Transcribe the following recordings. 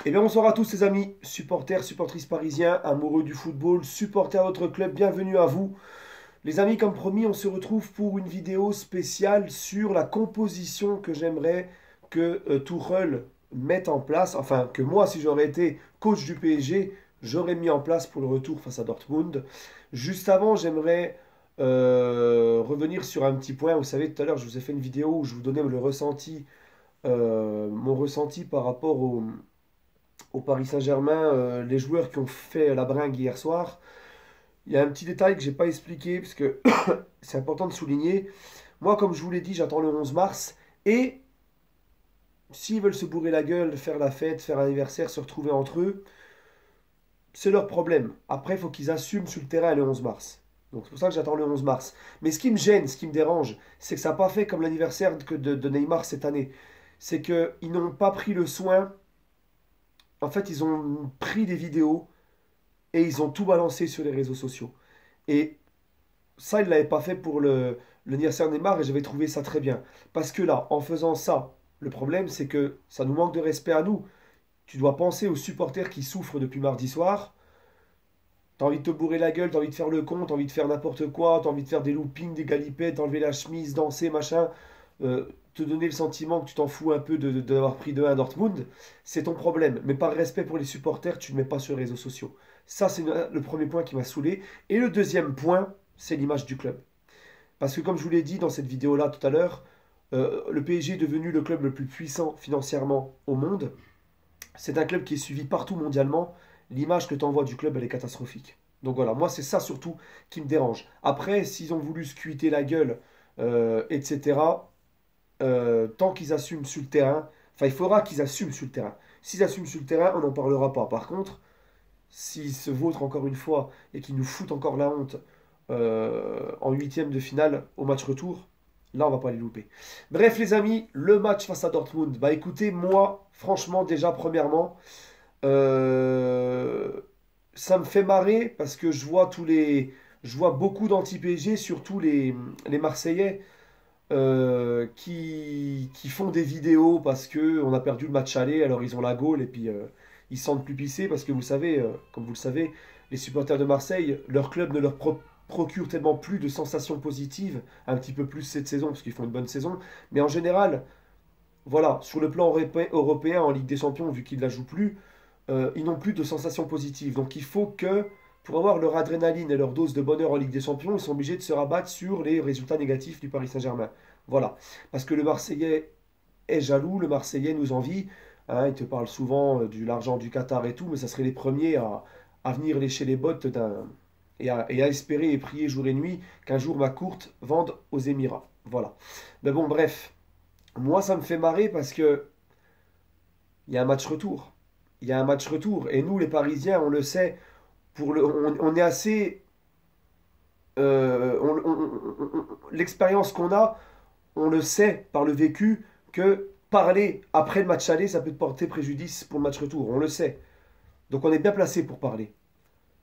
Eh bien bonsoir à tous les amis, supporters, supportrices parisiens, amoureux du football, supporters de notre club, bienvenue à vous. Les amis, comme promis, on se retrouve pour une vidéo spéciale sur la composition que j'aimerais que Tuchel mette en place, enfin que moi, si j'aurais été coach du PSG, j'aurais mis en place pour le retour face à Dortmund. Juste avant, j'aimerais revenir sur un petit point. Vous savez, tout à l'heure, je vous ai fait une vidéo où je vous donnais le ressenti, mon ressenti par rapport au Paris Saint-Germain, les joueurs qui ont fait la bringue hier soir. Il y a un petit détail que j'ai pas expliqué, parce que c'est important de souligner. Moi, comme je vous l'ai dit, j'attends le 11 mars. Et s'ils veulent se bourrer la gueule, faire la fête, faire l'anniversaire, se retrouver entre eux, c'est leur problème. Après, il faut qu'ils assument sur le terrain le 11 mars. Donc c'est pour ça que j'attends le 11 mars. Mais ce qui me gêne, ce qui me dérange, c'est que ça n'a pas fait comme l'anniversaire de Neymar cette année. C'est qu'ils n'ont pas pris le soin. En fait, ils ont pris des vidéos et ils ont tout balancé sur les réseaux sociaux. Et ça, ils ne l'avaient pas fait pour l'anniversaire de Neymar et j'avais trouvé ça très bien. Parce que là, en faisant ça, le problème, c'est que ça nous manque de respect à nous. Tu dois penser aux supporters qui souffrent depuis mardi soir. T'as envie de te bourrer la gueule, t'as envie de faire le con, t'as envie de faire n'importe quoi, t'as envie de faire des loopings, des galipettes, enlever la chemise, danser, machin, te donner le sentiment que tu t'en fous un peu d'avoir pris 2-1 à Dortmund, c'est ton problème. Mais par respect pour les supporters, tu ne mets pas sur les réseaux sociaux. Ça, c'est le premier point qui m'a saoulé. Et le deuxième point, c'est l'image du club. Parce que comme je vous l'ai dit dans cette vidéo-là tout à l'heure, le PSG est devenu le club le plus puissant financièrement au monde. C'est un club qui est suivi partout mondialement. L'image que tu envoies du club, elle est catastrophique. Donc voilà, moi c'est ça surtout qui me dérange. Après, s'ils ont voulu se cuiter la gueule, etc., tant qu'ils assument sur le terrain, enfin il faudra qu'ils assument sur le terrain. S'ils assument sur le terrain, on n'en parlera pas. Par contre, s'ils se vautrent encore une fois et qu'ils nous foutent encore la honte en huitième de finale au match retour, là on va pas les louper. Bref les amis, le match face à Dortmund, bah écoutez, moi franchement déjà premièrement, euh, ça me fait marrer parce que je vois beaucoup d'anti-PSG, surtout les Marseillais, qui font des vidéos parce que on a perdu le match aller, alors ils ont la gaule et puis ils se sentent plus pissés parce que vous savez, comme vous le savez, les supporters de Marseille, leur club ne leur procure tellement plus de sensations positives, un petit peu plus cette saison parce qu'ils font une bonne saison, mais en général, voilà, sur le plan européen en Ligue des Champions, vu qu'ils ne la jouent plus, ils n'ont plus de sensations positives. Donc il faut que, pour avoir leur adrénaline et leur dose de bonheur en Ligue des Champions, ils sont obligés de se rabattre sur les résultats négatifs du Paris Saint-Germain. Voilà. Parce que le Marseillais est jaloux, le Marseillais nous envie. Hein, il te parle souvent de l'argent du Qatar et tout, mais ça serait les premiers à venir lécher les bottes et à espérer et prier jour et nuit qu'un jour ma courte vende aux Émirats. Voilà. Mais bon, bref. Moi, ça me fait marrer parce que il y a un match retour. Il y a un match retour. Et nous, les Parisiens, on le sait, on est assez. L'expérience qu'on a, on le sait par le vécu que parler après le match aller, ça peut te porter préjudice pour le match retour. On le sait. Donc on est bien placé pour parler.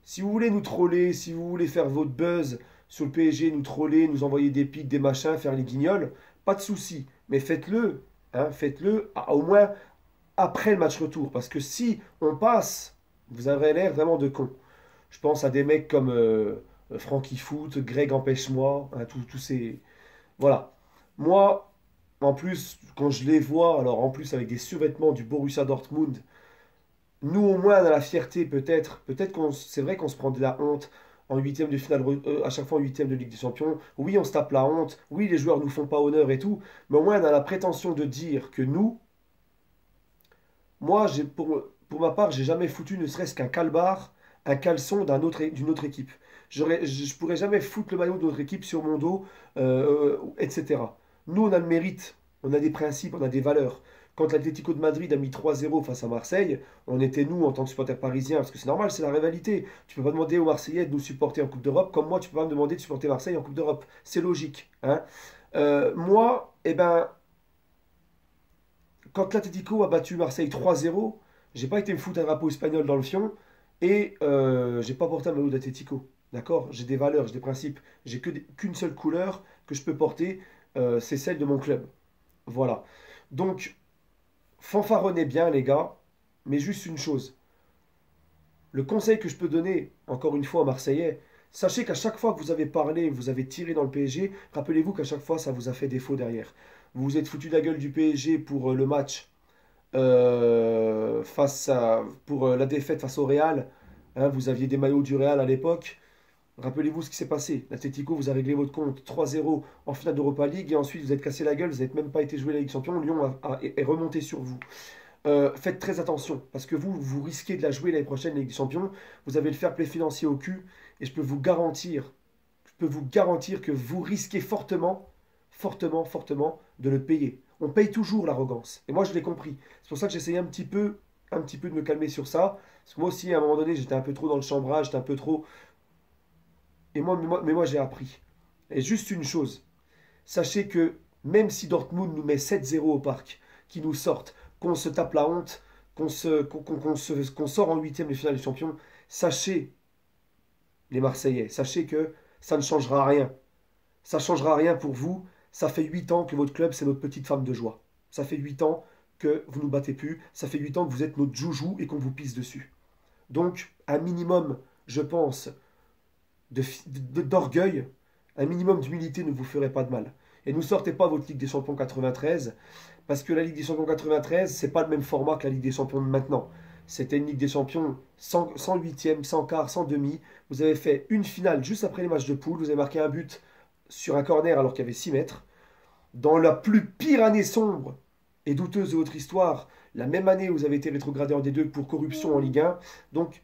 Si vous voulez nous troller, si vous voulez faire votre buzz sur le PSG, nous troller, nous envoyer des pics, des machins, faire les guignols, pas de souci. Mais faites-le, hein, faites-le au moins après le match retour. Parce que si on passe, vous avez l'air vraiment de con. Je pense à des mecs comme Frankie Foot, Greg Empêche-moi, hein, tous ces. Voilà. Moi, en plus, quand je les vois, alors en plus avec des survêtements du Borussia Dortmund, nous au moins on a la fierté peut-être. Peut-être qu'on, c'est vrai qu'on se prend de la honte en huitième de finale, à chaque fois en huitième de Ligue des Champions. Oui, on se tape la honte. Oui, les joueurs nous font pas honneur et tout. Mais au moins on a la prétention de dire que nous, moi, pour ma part, j'ai jamais foutu ne serait-ce qu'un calbar, un caleçon d'une autre équipe. Je pourrais jamais foutre le maillot de notre équipe sur mon dos, etc. Nous, on a le mérite, on a des principes, on a des valeurs. Quand l'Atlético de Madrid a mis 3-0 face à Marseille, on était nous en tant que supporters parisiens, parce que c'est normal, c'est la rivalité. Tu peux pas demander aux Marseillais de nous supporter en Coupe d'Europe, comme moi, tu peux pas me demander de supporter Marseille en Coupe d'Europe. C'est logique, hein. Moi, eh ben, quand l'Atlético a battu Marseille 3-0, j'ai pas été me foutre un drapeau espagnol dans le fion et j'ai pas porté un maillot d'Atlético. D'accord? J'ai des valeurs, j'ai des principes. J'ai qu'une seule couleur que je peux porter, c'est celle de mon club. Voilà. Donc, fanfaronnez bien, les gars. Mais juste une chose, le conseil que je peux donner, encore une fois, aux Marseillais, sachez qu'à chaque fois que vous avez parlé, vous avez tiré dans le PSG, rappelez-vous qu'à chaque fois, ça vous a fait défaut derrière. Vous vous êtes foutu de la gueule du PSG pour le match pour la défaite face au Real. Hein, vous aviez des maillots du Real à l'époque. Rappelez-vous ce qui s'est passé. L'Atlético vous a réglé votre compte 3-0 en finale d'Europa League et ensuite vous êtes cassé la gueule, vous n'avez même pas été joué la Ligue des Champions. Lyon est remonté sur vous. Faites très attention parce que vous risquez de la jouer l'année prochaine, la Ligue des Champions. Vous avez le fair play financier au cul et je peux vous garantir que vous risquez fortement, fortement, fortement de le payer. On paye toujours l'arrogance. Et moi, je l'ai compris. C'est pour ça que j'essayais un petit peu de me calmer sur ça. Parce que moi aussi, à un moment donné, j'étais un peu trop dans le chambrage, j'étais un peu trop. Mais moi, j'ai appris. Et juste une chose, sachez que même si Dortmund nous met 7-0 au parc, qu'ils nous sortent, qu'on se tape la honte, qu'on sort en huitième de finale des champions, sachez, les Marseillais, sachez que ça ne changera rien. Ça ne changera rien pour vous. Ça fait 8 ans que votre club, c'est notre petite femme de joie. Ça fait 8 ans que vous ne nous battez plus. Ça fait 8 ans que vous êtes notre joujou et qu'on vous pisse dessus. Donc, un minimum, je pense, d'orgueil, un minimum d'humilité ne vous ferait pas de mal. Et ne sortez pas votre Ligue des Champions 93, parce que la Ligue des Champions 93, c'est pas le même format que la Ligue des Champions de maintenant. C'était une Ligue des Champions sans huitième, sans quart, sans demi. Vous avez fait une finale juste après les matchs de poule. Vous avez marqué un but sur un corner alors qu'il y avait 6 mètres. Dans la plus pire année sombre et douteuse de votre histoire, la même année où vous avez été rétrogradé en D2 pour corruption en Ligue 1. Donc,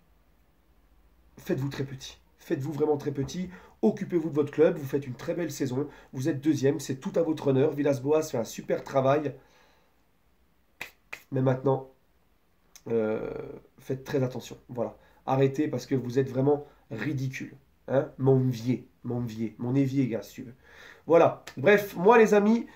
faites-vous très petit. Faites-vous vraiment très petit. Occupez-vous de votre club. Vous faites une très belle saison. Vous êtes deuxième. C'est tout à votre honneur. Villas-Boas fait un super travail. Mais maintenant, euh, faites très attention. Voilà. Arrêtez parce que vous êtes vraiment ridicule. Hein, mon évier, gars, si tu veux. Voilà. Bref, moi, les amis,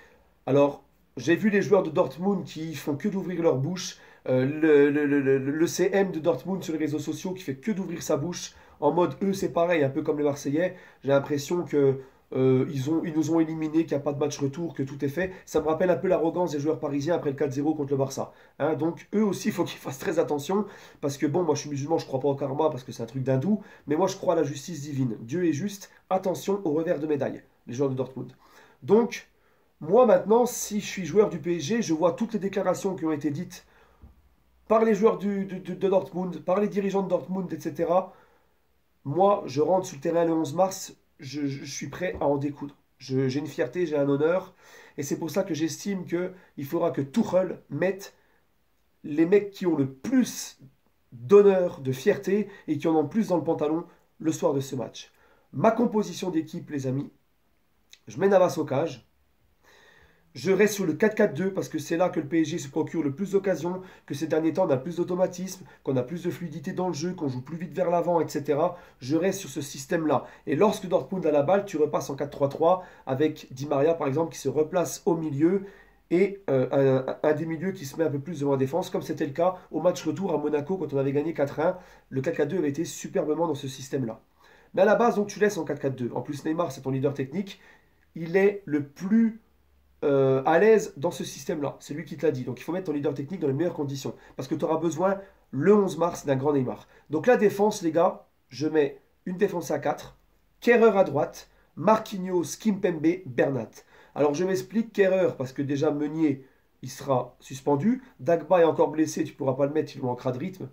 alors, j'ai vu les joueurs de Dortmund qui font que d'ouvrir leur bouche. Le CM de Dortmund sur les réseaux sociaux qui fait que d'ouvrir sa bouche. En mode, eux, c'est pareil, un peu comme les Marseillais. J'ai l'impression que ils nous ont éliminés, qu'il n'y a pas de match retour, que tout est fait. Ça me rappelle un peu l'arrogance des joueurs parisiens après le 4-0 contre le Barça. Hein, donc, eux aussi, il faut qu'ils fassent très attention. Parce que, bon, moi, je suis musulman, je ne crois pas au karma parce que c'est un truc d'hindou. Mais moi, je crois à la justice divine. Dieu est juste. Attention au revers de médaille, les joueurs de Dortmund. Donc, moi maintenant, si je suis joueur du PSG, je vois toutes les déclarations qui ont été dites par les joueurs de Dortmund, par les dirigeants de Dortmund, etc. Moi, je rentre sur le terrain le 11 mars, je suis prêt à en découdre. J'ai une fierté, j'ai un honneur, et c'est pour ça que j'estime qu'il faudra que Tuchel mette les mecs qui ont le plus d'honneur, de fierté, et qui en ont le plus dans le pantalon le soir de ce match. Ma composition d'équipe, les amis, je mets Navas au cage. Je reste sur le 4-4-2 parce que c'est là que le PSG se procure le plus d'occasions, que ces derniers temps on a plus d'automatisme, qu'on a plus de fluidité dans le jeu, qu'on joue plus vite vers l'avant, etc. Je reste sur ce système-là. Et lorsque Dortmund a la balle, tu repasses en 4-3-3 avec Di Maria par exemple qui se replace au milieu et un des milieux qui se met un peu plus devant la défense, comme c'était le cas au match retour à Monaco quand on avait gagné 4-1. Le 4-4-2 avait été superbement dans ce système-là. Mais à la base, donc tu laisses en 4-4-2. En plus, Neymar, c'est ton leader technique. Il est le plus à l'aise dans ce système-là. C'est lui qui te l'a dit. Donc il faut mettre ton leader technique dans les meilleures conditions. Parce que tu auras besoin le 11 mars d'un grand Neymar. Donc la défense, les gars, je mets une défense à 4. Kerrer à droite. Marquinhos, Kimpembe, Bernat. Alors je m'explique. Kerrer, parce que déjà Meunier, il sera suspendu. Dagba est encore blessé, tu ne pourras pas le mettre, il manquera de rythme.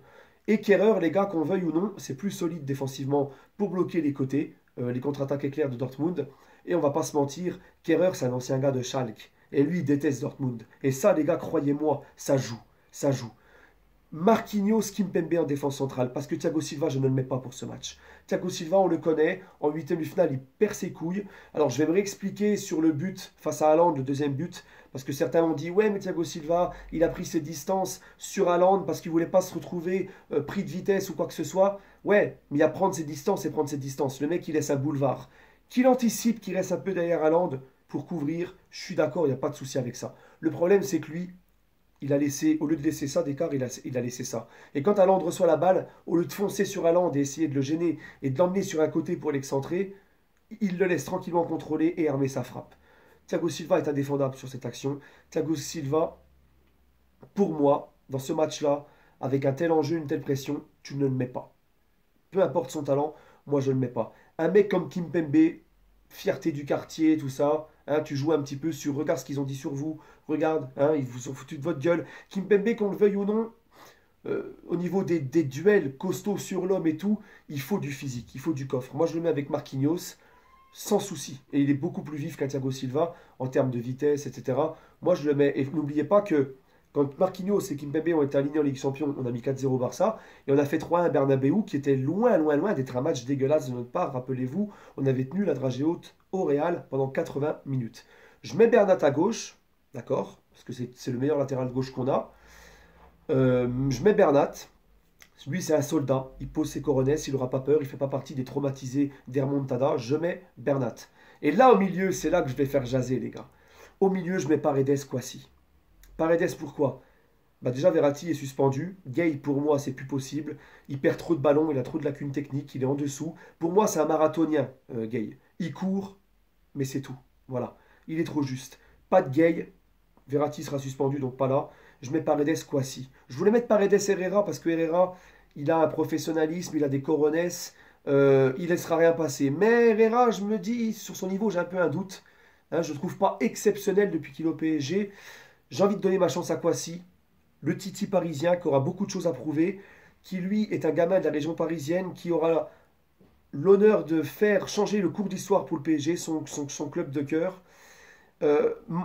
Et Kerrer, les gars, qu'on veuille ou non, c'est plus solide défensivement pour bloquer les côtés, les contre-attaques éclairs de Dortmund. Et on va pas se mentir, Kerrer, c'est un ancien gars de Schalke. Et lui, il déteste Dortmund. Et ça, les gars, croyez-moi, ça joue. Ça joue. Marquinhos, Kimpembe en défense centrale. Parce que Thiago Silva, je ne le mets pas pour ce match. Thiago Silva, on le connaît. En huitième de finale, il perd ses couilles. Alors, je vais me réexpliquer sur le but face à Haaland, le deuxième but. Parce que certains m'ont dit, ouais, mais Thiago Silva, il a pris ses distances sur Haaland parce qu'il ne voulait pas se retrouver pris de vitesse ou quoi que ce soit. Ouais, mais il y a prendre ses distances et prendre ses distances. Le mec, il laisse un boulevard. Qu'il anticipe, qu'il reste un peu derrière Haaland pour couvrir, je suis d'accord, il n'y a pas de souci avec ça. Le problème, c'est que lui, il a laissé, au lieu de laisser ça d'écart, il a laissé ça. Et quand Haaland reçoit la balle, au lieu de foncer sur Haaland et essayer de le gêner et de l'emmener sur un côté pour l'excentrer, il le laisse tranquillement contrôler et armer sa frappe. Thiago Silva est indéfendable sur cette action. Thiago Silva, pour moi, dans ce match-là, avec un tel enjeu, une telle pression, tu ne le mets pas. Peu importe son talent, moi je ne le mets pas. Un mec comme Kimpembe, fierté du quartier, tout ça, hein, tu joues un petit peu sur, regarde ce qu'ils ont dit sur vous, regarde, hein, ils vous sont foutus de votre gueule. Kimpembe, qu'on le veuille ou non, au niveau des duels costauds sur l'homme et tout, il faut du physique, il faut du coffre. Moi je le mets avec Marquinhos, sans souci. Et il est beaucoup plus vif qu'un Thiago Silva en termes de vitesse, etc. Moi, je le mets. Et n'oubliez pas que quand Marquinhos et Kimpembe ont été alignés en Ligue Champion, on a mis 4-0 Barça et on a fait 3-1 Bernabeu qui était loin, loin, loin d'être un match dégueulasse de notre part. Rappelez-vous, on avait tenu la dragée haute au Real pendant 80 minutes. Je mets Bernat à gauche, d'accord, parce que c'est le meilleur latéral gauche qu'on a. Je mets Bernat. Lui, c'est un soldat. Il pose ses coronets, il n'aura pas peur. Il ne fait pas partie des traumatisés des remontadas. Je mets Bernat. Et là, au milieu, c'est là que je vais faire jaser, les gars. Au milieu, je mets Paredes Kwasi. Paredes, pourquoi? Bah déjà, Verratti est suspendu. Gay, pour moi, c'est plus possible. Il perd trop de ballons, il a trop de lacunes techniques, il est en dessous. Pour moi, c'est un marathonien, Gay. Il court, mais c'est tout. Voilà. Il est trop juste. Pas de Gay. Verratti sera suspendu, donc pas là. Je mets Paredes Kwasi. Je voulais mettre Paredes Herrera parce que Herrera, il a un professionnalisme, il a des coronesses, il laissera rien passer. Mais Herrera, je me dis, sur son niveau, j'ai un peu un doute. Hein, je ne le trouve pas exceptionnel depuis qu'il est au PSG. J'ai envie de donner ma chance à Kwasi, le Titi parisien qui aura beaucoup de choses à prouver, qui lui est un gamin de la région parisienne, qui aura l'honneur de faire changer le cours d'histoire pour le PSG, son club de cœur.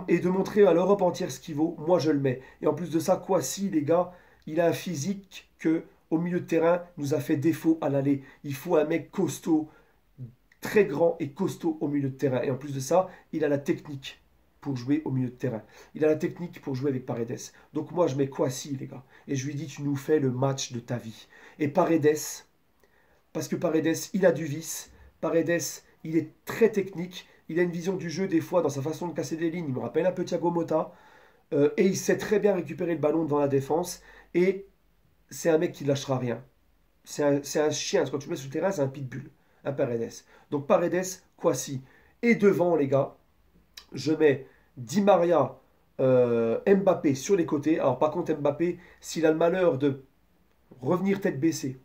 Et de montrer à l'Europe entière ce qu'il vaut, moi je le mets. Et en plus de ça, Kwasi, les gars, il a un physique que, au milieu de terrain, nous a fait défaut à l'aller. Il faut un mec costaud, très grand et costaud au milieu de terrain. Et en plus de ça, il a la technique pour jouer au milieu de terrain. Il a la technique pour jouer avec Paredes. Donc moi je mets Kwasi, les gars. Et je lui dis, tu nous fais le match de ta vie. Et Paredes, parce que Paredes, il a du vice. Paredes, il est très technique. Il a une vision du jeu des fois dans sa façon de casser des lignes. Il me rappelle un peu Thiago Motta. Et il sait très bien récupérer le ballon devant la défense. Et c'est un mec qui ne lâchera rien. C'est un chien. Quand tu le mets sur le terrain, c'est un pitbull. Un Paredes. Donc Paredes, Kwasi. Et devant, les gars, je mets Di Maria, Mbappé sur les côtés. Alors par contre, Mbappé, s'il a le malheur de revenir tête baissée,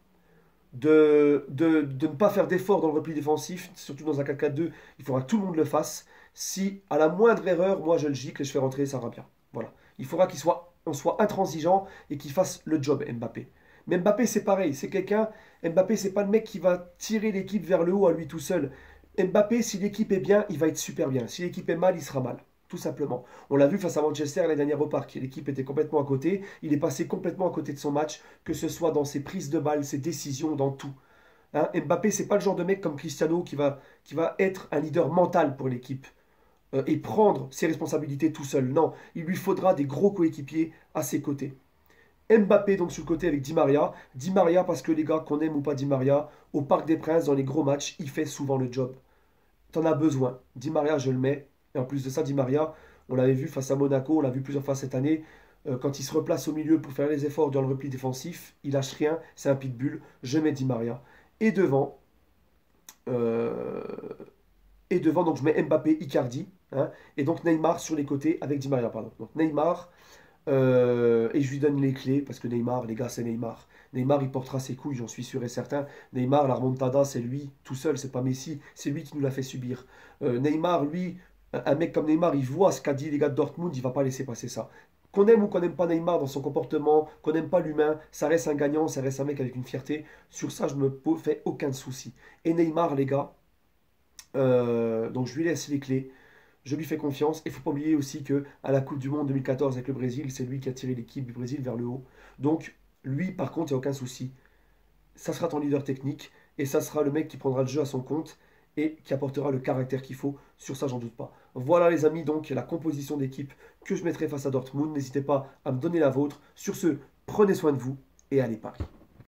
de ne pas faire d'efforts dans le repli défensif, surtout dans un 4-4-2, il faudra que tout le monde le fasse. Si à la moindre erreur, moi je le gicle et je fais rentrer Sarabia. Voilà. Il faudra on soit intransigeant et qu'il fasse le job, Mbappé. Mais Mbappé, c'est pareil. C'est quelqu'un. Mbappé, c'est pas le mec qui va tirer l'équipe vers le haut à lui tout seul. Mbappé, si l'équipe est bien, il va être super bien. Si l'équipe est mal, il sera mal. Tout simplement. On l'a vu face à Manchester l'année dernière au parc. L'équipe était complètement à côté. Il est passé complètement à côté de son match, que ce soit dans ses prises de balles, ses décisions, dans tout. Hein, Mbappé, c'est pas le genre de mec comme Cristiano qui va être un leader mental pour l'équipe et prendre ses responsabilités tout seul. Non, il lui faudra des gros coéquipiers à ses côtés. Mbappé donc sur le côté avec Di Maria. Di Maria parce que les gars, qu'on aime ou pas Di Maria, au Parc des Princes, dans les gros matchs, il fait souvent le job. T'en as besoin. Di Maria, je le mets. Et en plus de ça, Di Maria, on l'avait vu face à Monaco, on l'a vu plusieurs fois cette année. Quand il se replace au milieu pour faire les efforts dans le repli défensif, il lâche rien, c'est un pitbull. Je mets Di Maria. Et devant, euh, donc je mets Mbappé, Icardi, hein, et donc Neymar sur les côtés avec Di Maria, pardon. Donc Neymar, et je lui donne les clés, parce que Neymar, les gars, c'est Neymar. Neymar, il portera ses couilles, j'en suis sûr et certain. Neymar, la remontada, c'est lui, tout seul, c'est pas Messi, c'est lui qui nous l'a fait subir. Neymar, lui, un mec comme Neymar, il voit ce qu'a dit les gars de Dortmund, il va pas laisser passer ça. Qu'on aime ou qu'on n'aime pas Neymar dans son comportement, qu'on n'aime pas l'humain, ça reste un gagnant, ça reste un mec avec une fierté. Sur ça, je me fais aucun souci. Et Neymar, les gars, donc je lui laisse les clés. Je lui fais confiance. Et il ne faut pas oublier aussi que à la Coupe du Monde 2014 avec le Brésil, c'est lui qui a tiré l'équipe du Brésil vers le haut. Donc lui, par contre, il n'y a aucun souci. Ça sera ton leader technique et ça sera le mec qui prendra le jeu à son compte et qui apportera le caractère qu'il faut. Sur ça, j'en doute pas. Voilà les amis, donc la composition d'équipe que je mettrai face à Dortmund. N'hésitez pas à me donner la vôtre. Sur ce, prenez soin de vous et allez Paris.